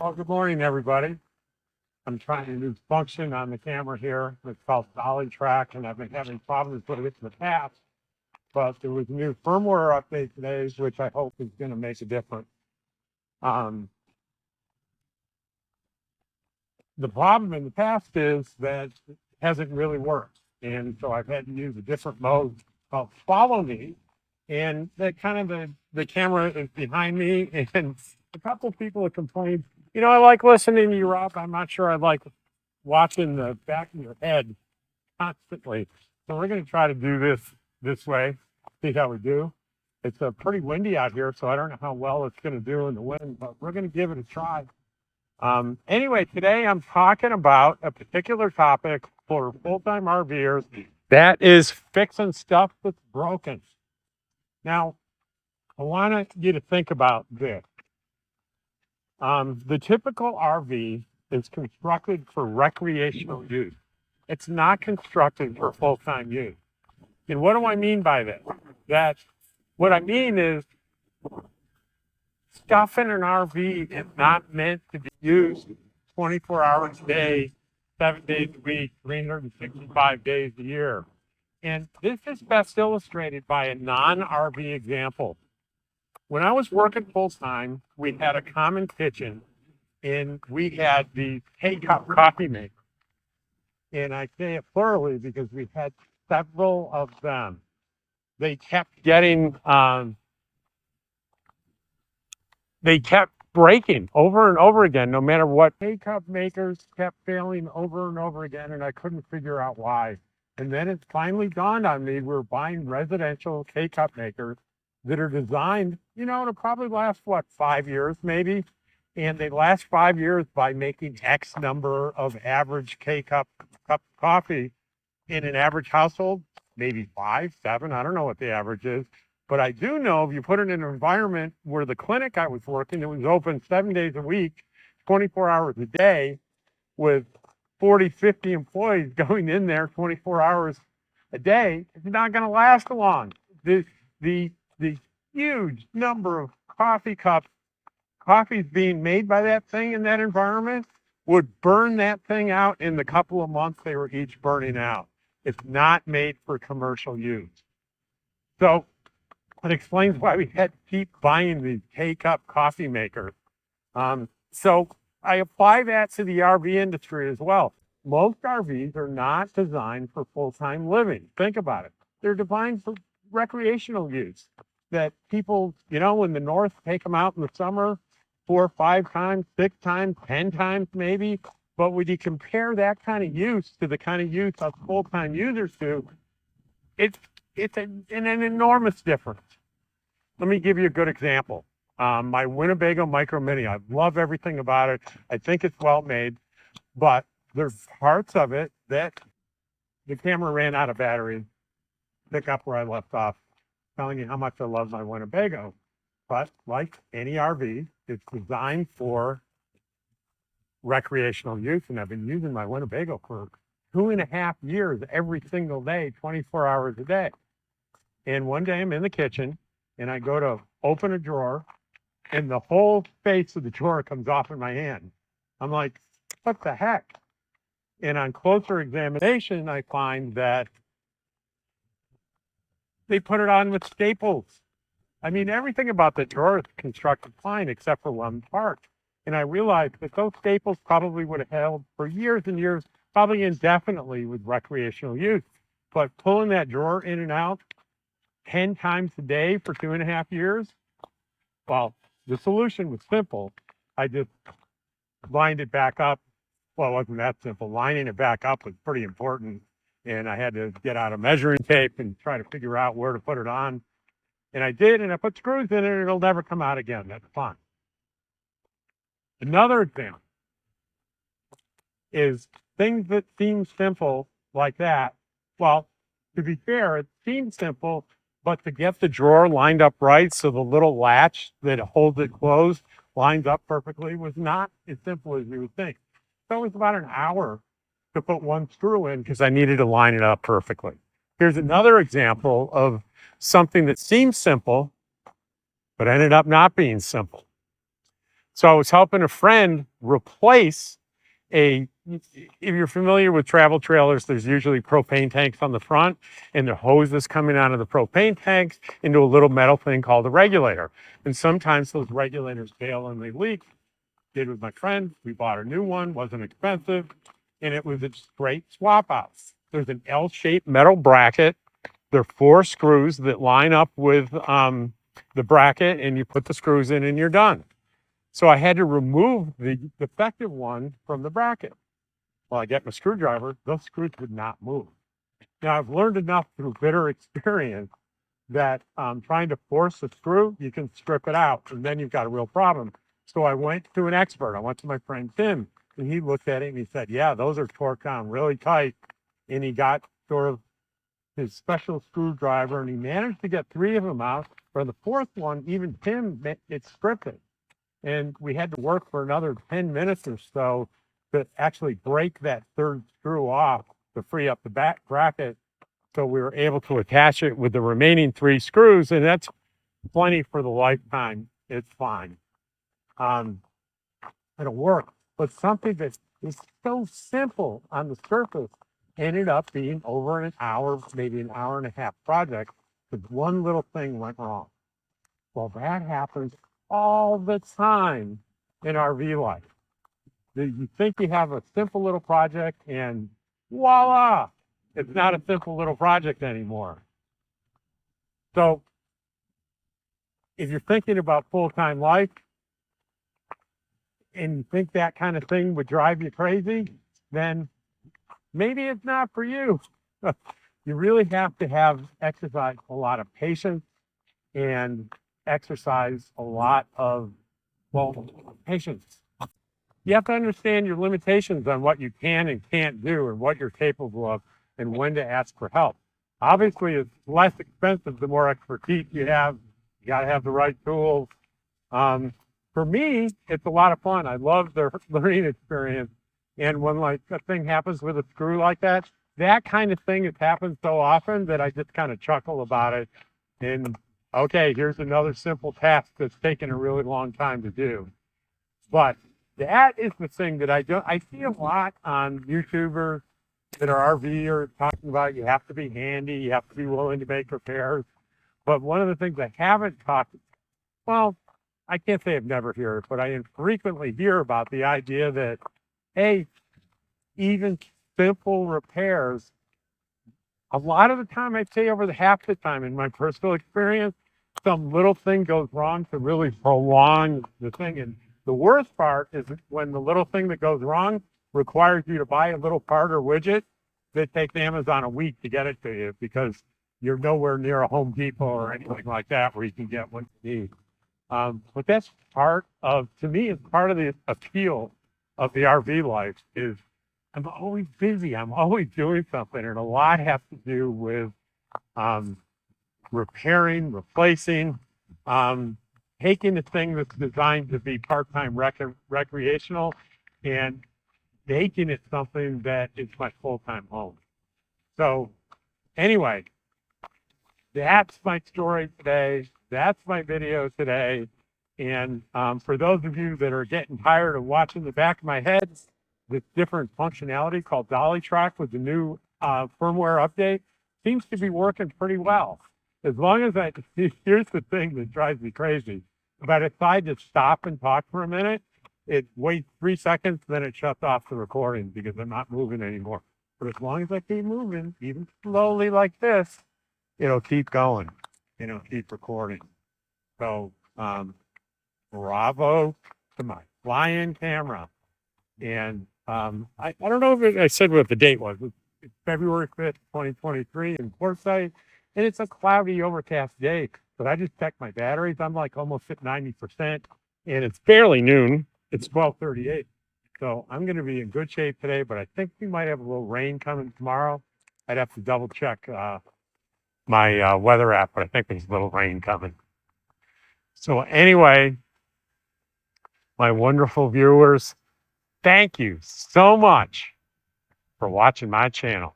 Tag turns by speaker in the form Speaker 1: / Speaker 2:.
Speaker 1: Well, good morning, everybody. I'm trying a new function on the camera here. It's called Dolly Track, and I've been having problems with it in the past. But there was a new firmware update today, which I hope is going to make a difference. The problem in the past is that it hasn't really worked. And so I've had to use a different mode called Follow Me. And that kind of the camera is behind me. And a couple of people have complained, I like listening to you, Rob. I'm not sure I like watching the back of your head constantly. So we're going to try to do this way, see how we do. It's pretty windy out here, so I don't know how well it's going to do in the wind, but we're going to give it a try. Anyway, today I'm talking about a particular topic for full-time RVers. That is fixing stuff that's broken. Now, I want you to think about this. The typical RV is constructed for recreational use. It's not constructed for full-time use. And what do I mean by that? What I mean is stuff in an RV is not meant to be used 24 hours a day, 7 days a week, 365 days a year. And this is best illustrated by a non-RV example. When I was working full-time, we had a common kitchen, and we had the K-Cup coffee maker. And I say it plurally because we had several of them. They kept getting, they kept breaking over and over again, no matter what. K-Cup makers kept failing over and over again, and I couldn't figure out why. And then it finally dawned on me, we're buying residential K-Cup makers that are designed, to probably last, 5 years maybe? And they last 5 years by making X number of average K-Cup coffee in an average household, maybe 5, 7, I don't know what the average is. But I do know if you put it in an environment where the clinic I was working, it was open 7 days a week, 24 hours a day, with 40, 50 employees going in there 24 hours a day, it's not going to last long. The huge number of coffees being made by that thing in that environment would burn that thing out in the couple of months they were each burning out. It's not made for commercial use. So it explains why we had to keep buying these K-Cup coffee makers. So I apply that to the RV industry as well. Most RVs are not designed for full-time living. Think about it. They're designed for recreational use. That people, in the north, take them out in the summer 4 or 5 times, 6 times, 10 times maybe. But when you compare that kind of use to the kind of use of full-time users do, it's an enormous difference. Let me give you a good example. My Winnebago Micro Mini, I love everything about it. I think it's well made, but there's parts of it that the camera ran out of battery. Pick up where I left off, telling you how much I love my Winnebago. But like any RV, it's designed for recreational use, and I've been using my Winnebago for 2.5 years every single day, 24 hours a day. And one day I'm in the kitchen, and I go to open a drawer, and the whole face of the drawer comes off in my hand. I'm like, what the heck? And on closer examination, I find that they put it on with staples. I mean, everything about the drawer is constructed fine except for one part. And I realized that those staples probably would have held for years and years, probably indefinitely with recreational use. But pulling that drawer in and out 10 times a day for 2.5 years, well, the solution was simple. I just lined it back up. Well, it wasn't that simple. Lining it back up was pretty important. And I had to get out a measuring tape and try to figure out where to put it on. And I did, and I put screws in it, and it'll never come out again. That's fine. Another example is things that seem simple like that. Well, to be fair, it seems simple, but to get the drawer lined up right so the little latch that holds it closed lines up perfectly was not as simple as you would think. So it was about an hour to put one screw in because I needed to line it up perfectly. Here's another example of something that seems simple, but ended up not being simple. So I was helping a friend replace if you're familiar with travel trailers, there's usually propane tanks on the front and the hoses coming out of the propane tanks into a little metal thing called a regulator. And sometimes those regulators fail and they leak. Did with my friend, we bought a new one, wasn't expensive, and it was a straight swap out. There's an L-shaped metal bracket. There are 4 screws that line up with the bracket, and you put the screws in and you're done. So I had to remove the defective one from the bracket. Well, I get my screwdriver, those screws would not move. Now, I've learned enough through bitter experience that trying to force a screw, you can strip it out, and then you've got a real problem. So I went to an expert. I went to my friend Tim, and he looked at it and he said, yeah, those are torqued down really tight. And he got sort of his special screwdriver, and he managed to get 3 of them out. For the 4th one, even Tim, it stripped it. And we had to work for another 10 minutes or so to actually break that 3rd screw off to free up the back bracket. So we were able to attach it with the remaining 3 screws, and that's plenty for the lifetime. It's fine. It'll work. But something that is so simple on the surface ended up being over an hour, maybe an hour and a half project, because one little thing went wrong. Well, that happens all the time in RV life. You think you have a simple little project and voila, it's not a simple little project anymore. So if you're thinking about full-time life and you think that kind of thing would drive you crazy, then maybe it's not for you. You really have to exercise a lot of patience and exercise a lot of, well, patience. You have to understand your limitations on what you can and can't do and what you're capable of and when to ask for help. Obviously, it's less expensive the more expertise you have. You got to have the right tools. For me, it's a lot of fun. I love the learning experience. And when like a thing happens with a screw like that, that kind of thing has happened so often that I just kind of chuckle about it. And okay, here's another simple task that's taken a really long time to do. But that is the thing that I see a lot on YouTubers that are RVers talking about you have to be handy, you have to be willing to make repairs. But one of the things I haven't talked, well, I can't say I've never heard it, but I infrequently hear about the idea that, hey, even simple repairs, a lot of the time, I'd say over half the time in my personal experience, some little thing goes wrong to really prolong the thing. And the worst part is when the little thing that goes wrong requires you to buy a little part or widget that takes Amazon a week to get it to you because you're nowhere near a Home Depot or anything like that where you can get what you need. But that's part of, to me, it's part of the appeal of the RV life is I'm always busy. I'm always doing something. And a lot has to do with repairing, replacing, taking the thing that's designed to be part-time recreational and making it something that is my full-time home. So anyway, that's my story today. That's my video today. And for those of you that are getting tired of watching the back of my head, this different functionality called Dolly Track with the new firmware update seems to be working pretty well. As long as here's the thing that drives me crazy. If I decide to stop and talk for a minute, it waits 3 seconds, then it shuts off the recording because I'm not moving anymore. But as long as I keep moving, even slowly like this, it'll keep going, and it'll keep recording. So bravo to my fly-in camera. And I don't know if I said what the date was. It's February 5th, 2023 in Quartzsite, and it's a cloudy, overcast day. But I just checked my batteries. I'm like almost at 90%, and it's barely noon. It's 12:38. So I'm going to be in good shape today, but I think we might have a little rain coming tomorrow. I'd have to double check my weather app, but I think there's a little rain coming. So anyway, my wonderful viewers, thank you so much for watching my channel.